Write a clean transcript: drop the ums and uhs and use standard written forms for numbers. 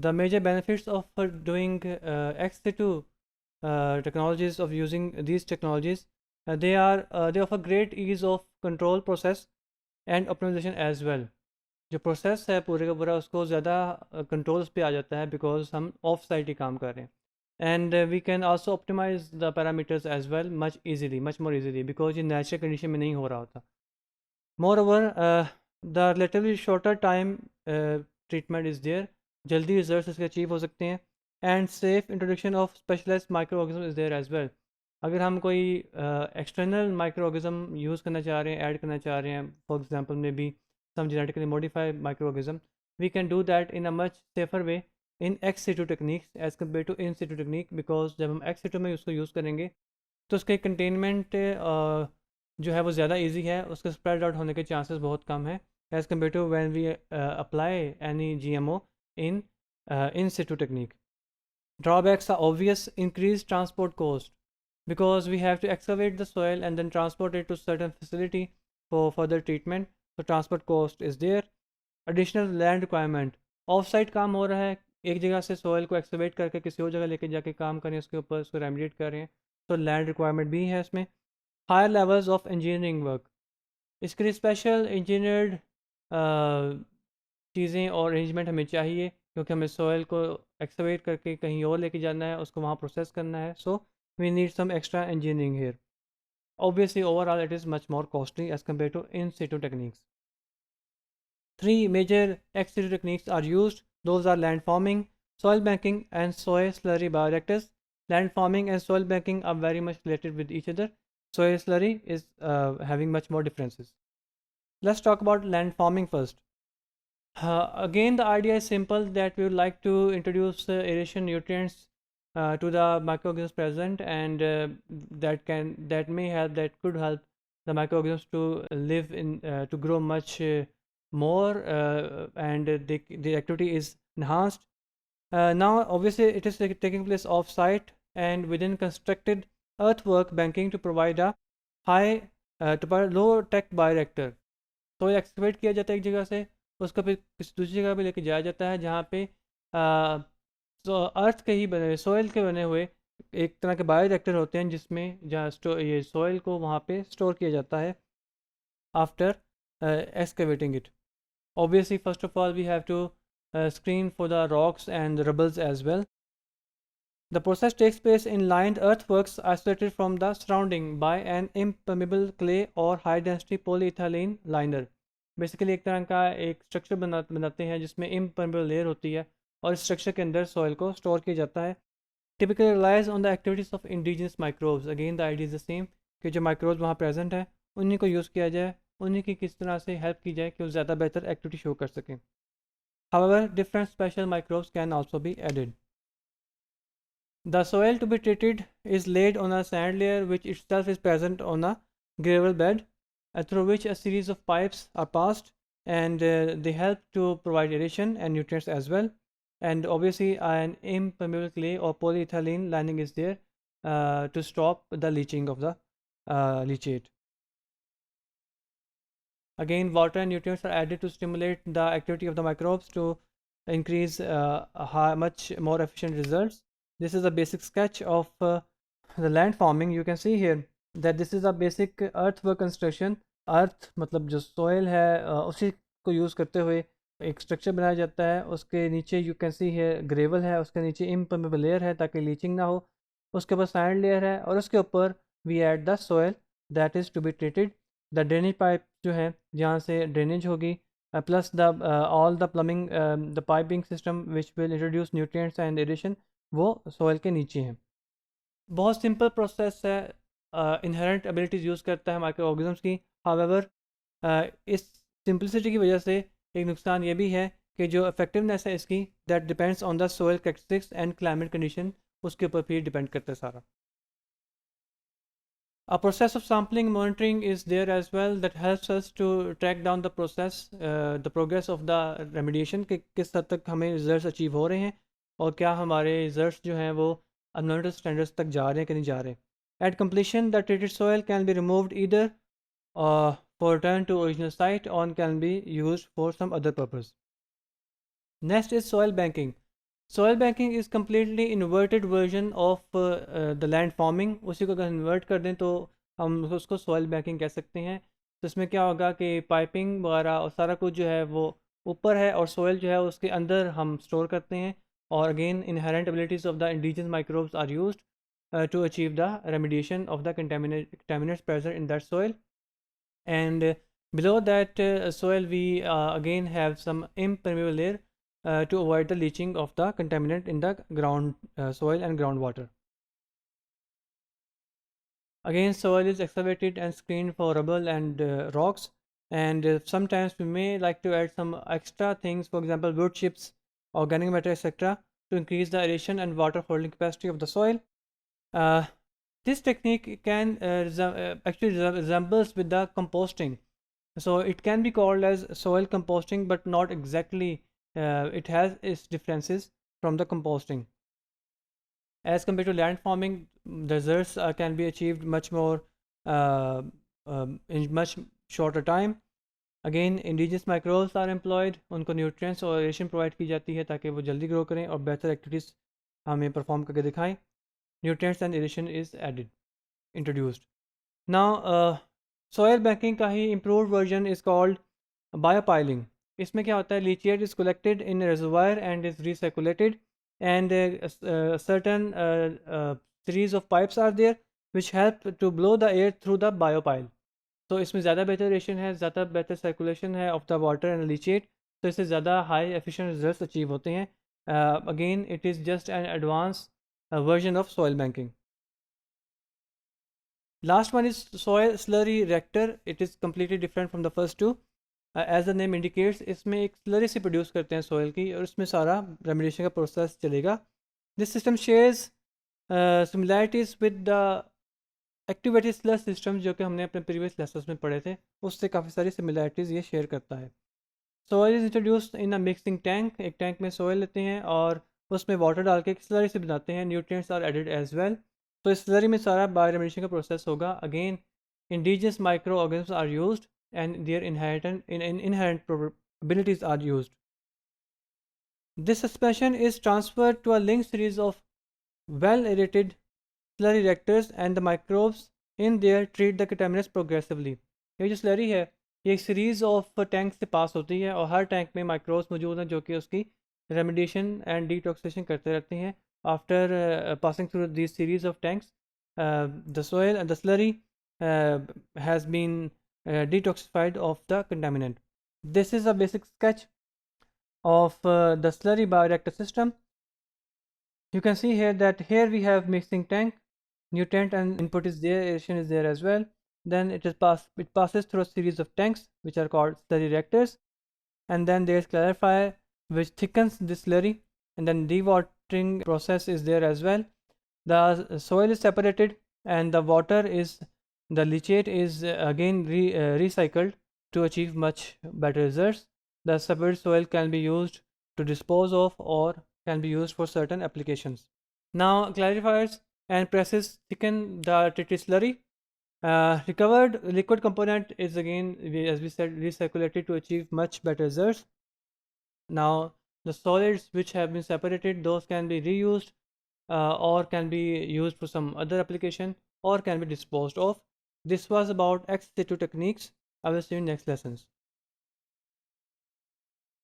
The major benefits of doing ex situ technologies, of using these technologies, they offer great ease of control process and optimization as well. जो process है पूरे का पूरा उसको ज़्यादा controls पे आ जाता है बिकॉज हम ऑफ साइट ही काम कर रहे हैं and we can also optimize the parameters as well much more easily because ये नेचुरल कंडीशन में नहीं हो रहा होता. Moreover the relatively shorter time treatment is there, जल्दी रिजल्ट इसके अचीव हो सकते हैं and safe introduction of specialize microorganism is there as well. अगर हम कोई एक्सटर्नल माइक्रो ऑर्गेनिज्म यूज़ करना चाह रहे हैं, ऐड करना चाह रहे हैं, फॉर एग्जांपल में भी some genetically modified microorganism, we can do that in a much safer way in ex situ techniques as compared to in situ technique, because जब हम ex situ में उसको यूज़ करेंगे तो उसके कंटेनमेंट जो है वो ज़्यादा इजी है, उसके स्प्रेड आउट होने के चांसेस बहुत कम है as compared to when we apply any GMO in situ technique. Drawbacks are obvious: increased transport cost because we have to excavate the soil and then transport it to certain facility for further treatment. So transport cost is there. Additional land requirement, of site काम हो रहा है, एक जगह से soil को excavate करके किसी और जगह लेके जाके काम करें, उसके ऊपर उसको रेमिडिएट कर रहे हैं, तो लैंड रिक्वायरमेंट भी है इसमें. Higher levels of engineering work, इसके लिए स्पेशल इंजीनियर्ड चीज़ें और अरेंजमेंट हमें चाहिए क्योंकि हमें सॉइल को एक्सकवेट करके कहीं और लेके जाना है, उसको वहाँ प्रोसेस करना है. So we need some extra engineering here. Obviously, overall, it is much more costly as compared to in situ techniques. Three major ex situ techniques are used. Those are land farming, soil banking, and soil slurry bioreactors. Land farming and soil banking are very much related with each other. Soil slurry is having much more differences. Let's talk about land farming first. Again, the idea is simple, that we would like to introduce aeration nutrients to the microorganisms present, and that could help the microorganisms to live in to grow much more, and the activity is enhanced. Now, obviously, it is taking place off-site and within constructed earthwork banking to provide a low-tech bioreactor. तो excavate किया जाता है एक जगह से, उसको फिर किसी दूसरी जगह पे लेके जाया जाता है जहाँ पे अर्थ के ही बने, सॉइल के बने हुए एक तरह के बायो रिएक्टर होते हैं, जिसमें जहाँ ये सॉइल को वहाँ पे स्टोर किया जाता है after excavating it. Obviously, first of all, we have to screen for the rocks and the rubbles as well. The process takes place in lined earthworks isolated from the surrounding by an impermeable clay or high density polyethylene liner. Basically एक तरह का एक structure बनाते हैं जिसमें impermeable layer होती है और इस स्ट्रक्चर के अंदर सॉइल को स्टोर किया जाता है. Typically relies on the activities of indigenous microbes. Again the idea is the same कि जो माइक्रोब्स वहाँ प्रेजेंट है उन्हीं को यूज़ किया जाए, उन्हीं की किस तरह से हेल्प की जाए कि वो ज़्यादा बेहतर एक्टिविटी शो कर सकें. However, different special microbes can also be added. The soil to be treated is laid on a sand layer which itself is present on a gravel bed, through which a series of pipes are passed, and they help to provide aeration and nutrients as well. And obviously an impermeable clay or polyethylene lining is there to stop the leaching of the leachate. Again, water and nutrients are added to stimulate the activity of the microbes to increase much more efficient results. This is a basic sketch of the land farming. You can see here that this is a basic earthwork construction. अर्थ मतलब जो soil है उसी को use करते हुए एक structure बनाया जाता है. उसके नीचे यू कैन सी है ग्रेवल है, उसके नीचे इम्परमेबल लेयर है ताकि लीचिंग ना हो, उसके ऊपर सैंड लेयर है और उसके ऊपर we add the soil that is to be treated. The drainage pipe जो है जहाँ से ड्रेनेज होगी, plus the all the plumbing the piping system which will introduce nutrients and addition, वो सॉइल के नीचे हैं. बहुत सिंपल प्रोसेस है, इनहेरेंट एबिलिटीज़ यूज़ करता है माइक्रो ऑर्गेनिज्म्स की. हावेवर इस सिंपलिसिटी की वजह से एक नुकसान ये भी है कि जो इफेक्टिवनेस है इसकी that depends on the soil characteristics and climate condition, उसके ऊपर फिर डिपेंड करता है सारा. A process of sampling monitoring is there as well that helps us to track down the process, the progress of the remediation, कि किस हद तक हमें रिजल्ट्स अचीव हो रहे हैं और क्या हमारे रिजल्ट्स जो हैं वो अनमोनिटर्ड स्टैंडर्ड्स तक जा रहे हैं कि नहीं जा रहे. At completion, the treated soil can be removed either for return to original site or can be used for some other purpose. Next is soil banking. Soil banking is completely inverted version of the land farming. उसी को अगर invert कर दें तो हम उसको soil banking कह सकते हैं। तो इसमें क्या होगा कि पाइपिंग वगैरह और सारा कुछ जो है वो ऊपर है और सॉयल जो है उसके अंदर हम स्टोर करते हैं। और again inherent abilities of the indigenous microbes are used to achieve the remediation of the contaminants present in that soil. And below that soil we again have some impermeable layer to avoid the leaching of the contaminant in the ground soil and groundwater. Again, soil is excavated and screened for rubble and rocks, and sometimes we may like to add some extra things, for example wood chips, organic matter, etc., to increase the aeration and water holding capacity of the soil. uh, this technique can actually resembles with the composting. So it can be called as soil composting, but not exactly. It has its differences from the composting. As compared to land farming, the results can be achieved much more uh, in much shorter time. Again, indigenous microbes are employed, उनको nutrients और aeration provide की जाती है ताकि वो जल्दी grow करें और बेहतर activities हमें perform करके दिखाएं. Nutrients and aeration is introduced. Now, soil banking का ही improved version is called biopiling. इसमें क्या होता है, leachate is collected in a reservoir and is recirculated, and certain series of pipes are there which help to blow the air through the biopile. तो इसमें ज़्यादा बेहतर ration है, ज़्यादा बेहतर सर्कुलेशन है of the water and leachate, तो इससे ज़्यादा हाई एफिशिएंट रिजल्ट्स अचीव होते हैं. Again it is just an advance version of soil banking. Last one is soil slurry reactor. It is completely different from the first two. As the name indicates, इसमें एक slurry से produce करते हैं soil की और इसमें सारा remediation का process चलेगा. This system shares similarities with the activated sludge system जो कि हमने अपने previous lessons में पढ़े थे, उससे काफ़ी सारी similarities ये share करता है. Soil is introduced in a mixing tank. एक टैंक में soil लेते हैं और उसमें वाटर डाल के स्लरी से बनाते हैं. Nutrients are added as well. तो इस स्लरी में सारा बायोरेमिनेशन का प्रोसेस होगा. Again indigenous microorganism are used and their inherent probabilities are used. This suspension is transferred to a linked series of well aerated slurry reactors and the microbes in there treat the contaminants progressively. ये जो slurry है ये एक series of tank से पास होती है और हर tank में माइक्रोब्स मौजूद हैं जो कि उसकी रेमिडिएशन एंड डिटॉक्सिफिकेशन करते रहते हैं. After passing through this series of tanks the soil and the slurry has been detoxified of the contaminant. This is a basic sketch of the slurry bioreactor system. You can see here that here we have mixing tank, nutrient and input is there, aeration is there as well. Then it passes through a series of tanks which are called slurry reactors, and then there is clarifier which thickens this slurry, and then dewatering process is there as well. The soil is separated and the water is, the leachate is again recycled to achieve much better results. The separated soil can be used to dispose of or can be used for certain applications. Now clarifiers and presses thicken the treated slurry. Recovered liquid component is again, as we said, recirculated to achieve much better results. Now the solids which have been separated, those can be reused or can be used for some other application or can be disposed of. This was about ex situ techniques. I will see you in next lessons.